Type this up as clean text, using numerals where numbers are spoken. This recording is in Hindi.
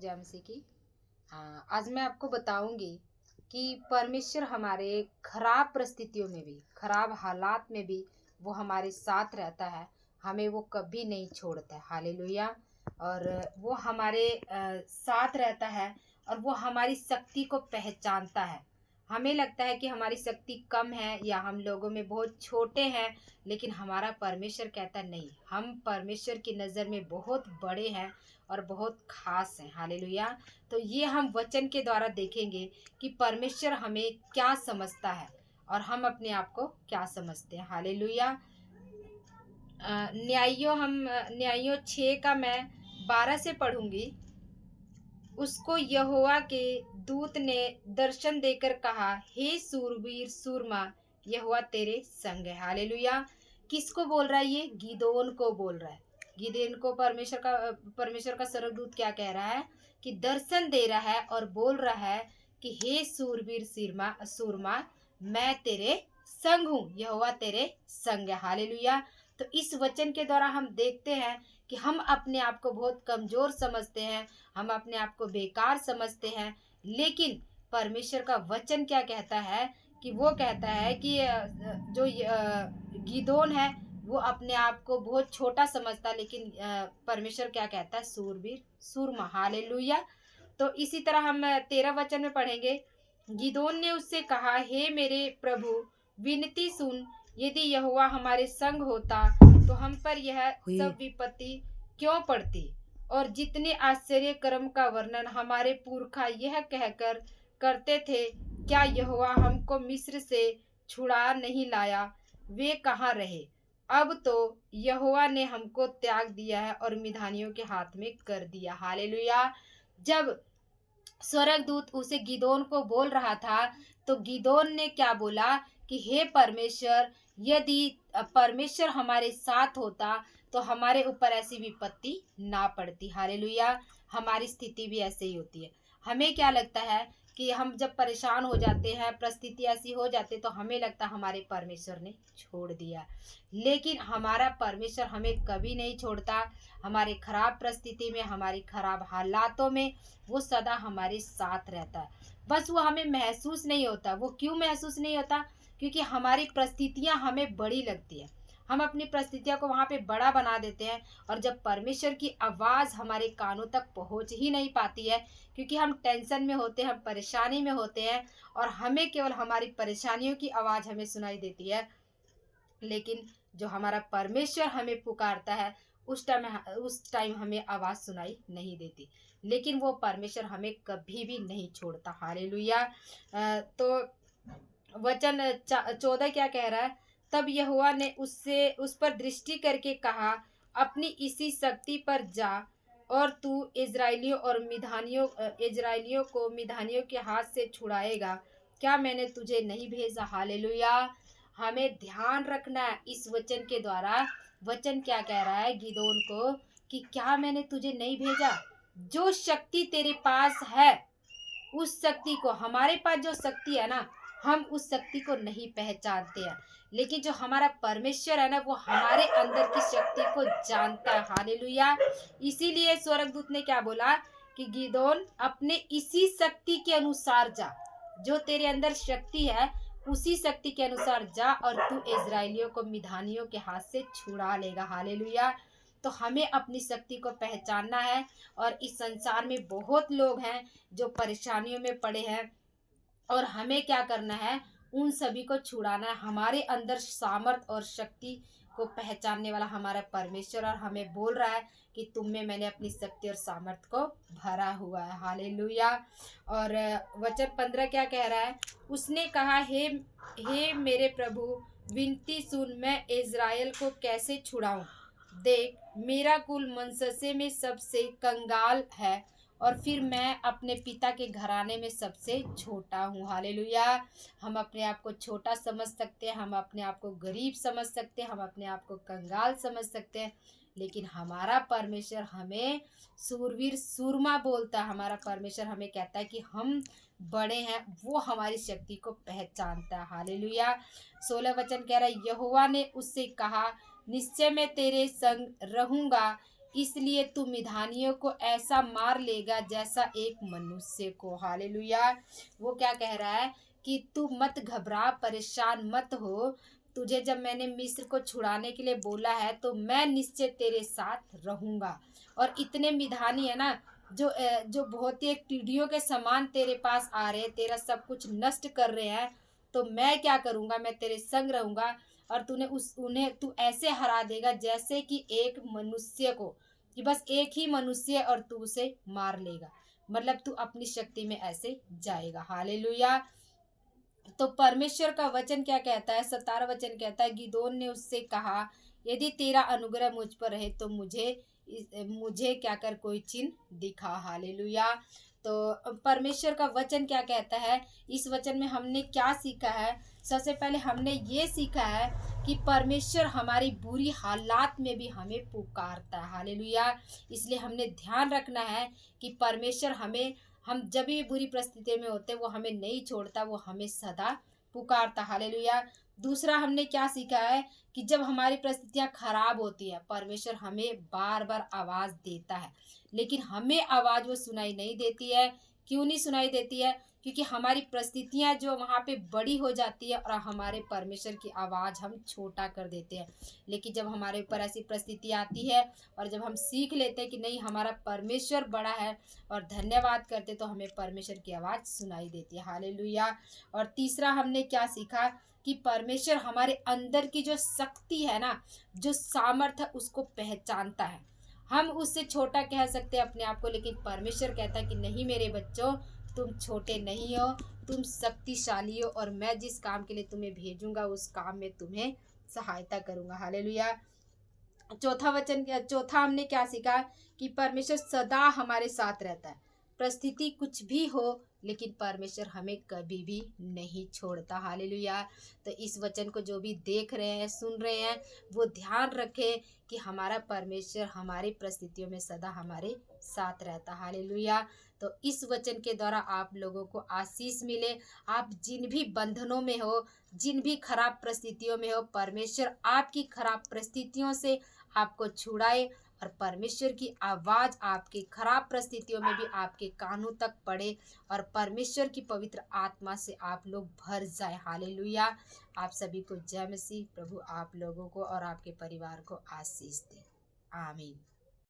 जय मसीह की। आज मैं आपको बताऊंगी कि परमेश्वर हमारे खराब परिस्थितियों में भी, खराब हालात में भी वो हमारे साथ रहता है। हमें वो कभी नहीं छोड़ता है। हालेलुया। और वो हमारे साथ रहता है और वो हमारी शक्ति को पहचानता है। हमें लगता है कि हमारी शक्ति कम है या हम लोगों में बहुत छोटे हैं, लेकिन हमारा परमेश्वर कहता नहीं, हम परमेश्वर की नज़र में बहुत बड़े हैं और बहुत खास हैं। हालेलुया। तो ये हम वचन के द्वारा देखेंगे कि परमेश्वर हमें क्या समझता है और हम अपने आप को क्या समझते हैं। हालेलुया। न्यायों 6 का मैं 12 से पढ़ूंगी। उसको यहोवा के दूत ने दर्शन देकर कहा, हे सूरवीर सूरमा, यहोवा तेरे संग है। हालेलुया। किसको बोल रहा है? ये गिदोन को बोल रहा है। गिदोन को परमेश्वर का स्वर्गदूत क्या कह रहा है कि दर्शन दे रहा है और बोल रहा है कि हे सूरवीर सूरमा, मैं तेरे संग हूँ, यहोवा तेरे संग है। हालेलुया। तो इस वचन के द्वारा हम देखते हैं कि हम अपने आप को बहुत कमजोर समझते हैं, हम अपने आप को बेकार समझते हैं, लेकिन परमेश्वर का वचन क्या कहता है कि वो कहता है कि जो गिदोन है वो अपने आप को बहुत छोटा समझता, लेकिन परमेश्वर क्या कहता है? सूरवीर सूरमा। हालेलुया। तो इसी तरह हम 13 वचन में पढ़ेंगे। गिदोन ने उससे कहा, हे मेरे प्रभु, विनती सुन, यदि यहोवा हमारे संग होता तो हम पर यह सब विपत्ति क्यों पड़ती? और जितने आश्चर्य कर्म का वर्णन हमारे पुरखा यह कहकर करते थे, क्या यहोवा हमको मिस्र से छुड़ा नहीं लाया? वे कहाँ रहे? अब तो यहोवा ने हमको त्याग दिया है और मिधानियों के हाथ में कर दिया। हालेलुया। जब स्वर्गदूत उसे गिदोन को बोल रहा था तो गिदोन ने क्या बोला कि हे परमेश्वर, यदि परमेश्वर हमारे साथ होता तो हमारे ऊपर ऐसी विपत्ति ना पड़ती। हालेलुया। हमारी स्थिति भी ऐसे ही होती है। हमें क्या लगता है कि हम जब परेशान हो जाते हैं, परिस्थिति ऐसी हो जाती है, तो हमें लगता है हमारे परमेश्वर ने छोड़ दिया, लेकिन हमारा परमेश्वर हमें कभी नहीं छोड़ता। हमारे खराब परिस्थिति में, हमारी खराब हालातों में वो सदा हमारे साथ रहता है। बस वो हमें महसूस नहीं होता। वो क्यों महसूस नहीं होता? क्योंकि हमारी परिस्थितियां हमें बड़ी लगती है। हम अपनी परिस्थितियों को वहाँ पे बड़ा बना देते हैं, और जब परमेश्वर की आवाज़ हमारे कानों तक पहुँच ही नहीं पाती है, क्योंकि हम टेंशन में होते हैं, हम परेशानी में होते हैं, और हमें केवल हमारी परेशानियों की आवाज़ हमें सुनाई देती है, लेकिन जो हमारा परमेश्वर हमें पुकारता है उस टाइम हमें आवाज़ सुनाई नहीं देती, लेकिन वो परमेश्वर हमें कभी भी नहीं छोड़ता। हालेलुया। तो वचन 14 क्या कह रहा है? तब यहोवा ने उससे उस पर दृष्टि करके कहा, अपनी इसी शक्ति पर जा और तू इजराइलियों को मिधानियों के हाथ से छुड़ाएगा। क्या मैंने तुझे नहीं भेजा? हालेलुया। हमें ध्यान रखना है इस वचन के द्वारा। वचन क्या कह रहा है गिदोन को कि क्या मैंने तुझे नहीं भेजा? जो शक्ति तेरे पास है, उस शक्ति को, हमारे पास जो शक्ति है ना, हम उस शक्ति को नहीं पहचानते हैं, लेकिन जो हमारा परमेश्वर है ना, वो हमारे अंदर की शक्ति को जानता है। हालेलुया। इसीलिए स्वर्गदूत ने क्या बोला कि गिदोन, अपने इसी शक्ति के अनुसार जा। जो तेरे अंदर शक्ति है उसी शक्ति के अनुसार जा और तू इजराइलियों को मिधानियों के हाथ से छुड़ा लेगा। हालेलुया। तो हमें अपनी शक्ति को पहचानना है। और इस संसार में बहुत लोग हैं जो परेशानियों में पड़े हैं, और हमें क्या करना है? उन सभी को छुड़ाना है। हमारे अंदर सामर्थ और शक्ति को पहचानने वाला हमारा परमेश्वर, और हमें बोल रहा है कि तुम में मैंने अपनी शक्ति और सामर्थ को भरा हुआ है। हालेलुया। और वचन 15 क्या कह रहा है? उसने कहा, हे मेरे प्रभु, विनती सुन, मैं इज़राइल को कैसे छुड़ाऊं? देख, मेरा कुल मनससे में सबसे कंगाल है, और फिर मैं अपने पिता के घराने में सबसे छोटा हूँ। हालेलुया। हम अपने आप को छोटा समझ सकते हैं, हम अपने आप को गरीब समझ सकते हैं, हम अपने आप को कंगाल समझ सकते हैं, लेकिन हमारा परमेश्वर हमें सूरवीर सूरमा बोलता है। हमारा परमेश्वर हमें कहता है कि हम बड़े हैं, वो हमारी शक्ति को पहचानता है। हालेलुया। 16 वचन कह रहा है, यहोवा ने उससे कहा, निश्चय मैं तेरे संग रहूँगा, इसलिए तू मिधानियों को ऐसा मार लेगा जैसा एक मनुष्य को। हालेलुया। वो क्या कह रहा है कि तू मत घबरा, परेशान मत हो। तुझे जब मैंने मिस्र को छुड़ाने के लिए बोला है तो मैं निश्चय तेरे साथ रहूंगा। और इतने मिधानी है ना जो बहुत ही एक टिड्डियों के समान तेरे पास आ रहे हैं, तेरा सब कुछ नष्ट कर रहे हैं, तो मैं क्या करूंगा, मैं तेरे संग रहूंगा। और उन्हें तू ऐसे हरा देगा जैसे कि एक मनुष्य को, कि बस एक ही मनुष्य है और तू उसे मार लेगा। मतलब तू अपनी शक्ति में ऐसे जाएगा। हालेलुया। तो परमेश्वर का वचन क्या कहता है, 17 वचन कहता है, गिदोन ने उससे कहा, यदि तेरा अनुग्रह मुझ पर रहे तो मुझे क्या कर कोई चिन्ह दिखा। हालेलुया। तो परमेश्वर का वचन क्या कहता है, इस वचन में हमने क्या सीखा है। सबसे पहले हमने ये सीखा है कि परमेश्वर हमारी बुरी हालात में भी हमें पुकारता है। हालेलुया। इसलिए हमने ध्यान रखना है कि परमेश्वर हमें, हम जब भी बुरी परिस्थिति में होते वो हमें नहीं छोड़ता, वो हमें सदा पुकारता। हालेलुया। दूसरा हमने क्या सीखा है कि जब हमारी परिस्थितियां खराब होती है परमेश्वर हमें बार बार आवाज देता है, लेकिन हमें आवाज वो सुनाई नहीं देती है। क्यों नहीं सुनाई देती है? क्योंकि हमारी परिस्थितियां जो वहाँ पे बड़ी हो जाती है और हमारे परमेश्वर की आवाज हम छोटा कर देते हैं। लेकिन जब हमारे ऊपर ऐसी परिस्थिति आती है और जब हम सीख लेते हैं कि नहीं हमारा परमेश्वर बड़ा है और धन्यवाद करते, तो हमें परमेश्वर की आवाज़ सुनाई देती है। हालेलुया। और तीसरा हमने क्या सीखा कि परमेश्वर हमारे अंदर की जो शक्ति है ना, जो सामर्थ है, उसको पहचानता है। हम उससे छोटा कह सकते हैं अपने आप को, लेकिन परमेश्वर कहता है कि नहीं मेरे बच्चों, तुम छोटे नहीं हो, तुम शक्तिशाली हो और मैं जिस काम के लिए तुम्हें भेजूंगा उस काम में तुम्हें सहायता करूंगा। हालेलुया। चौथा हमने क्या सीखा कि परमेश्वर सदा हमारे साथ रहता है। परिस्थिति कुछ भी हो लेकिन परमेश्वर हमें कभी भी नहीं छोड़ता। हालेलुया। तो इस वचन को जो भी देख रहे हैं, सुन रहे हैं, वो ध्यान रखें कि हमारा परमेश्वर हमारी परिस्थितियों में सदा हमारे साथ रहता। हालेलुया। तो इस वचन के द्वारा आप लोगों को आशीष मिले। आप जिन भी बंधनों में हो, जिन भी खराब परिस्थितियों में हो, परमेश्वर आपकी खराब परिस्थितियों से आपको छुड़ाए और परमेश्वर की आवाज़ आपके खराब परिस्थितियों में भी आपके कानों तक पड़े और परमेश्वर की पवित्र आत्मा से आप लोग भर जाए। हालेलुया। आप सभी को जय मसीह। प्रभु आप लोगों को और आपके परिवार को आशीष दे। आमीन।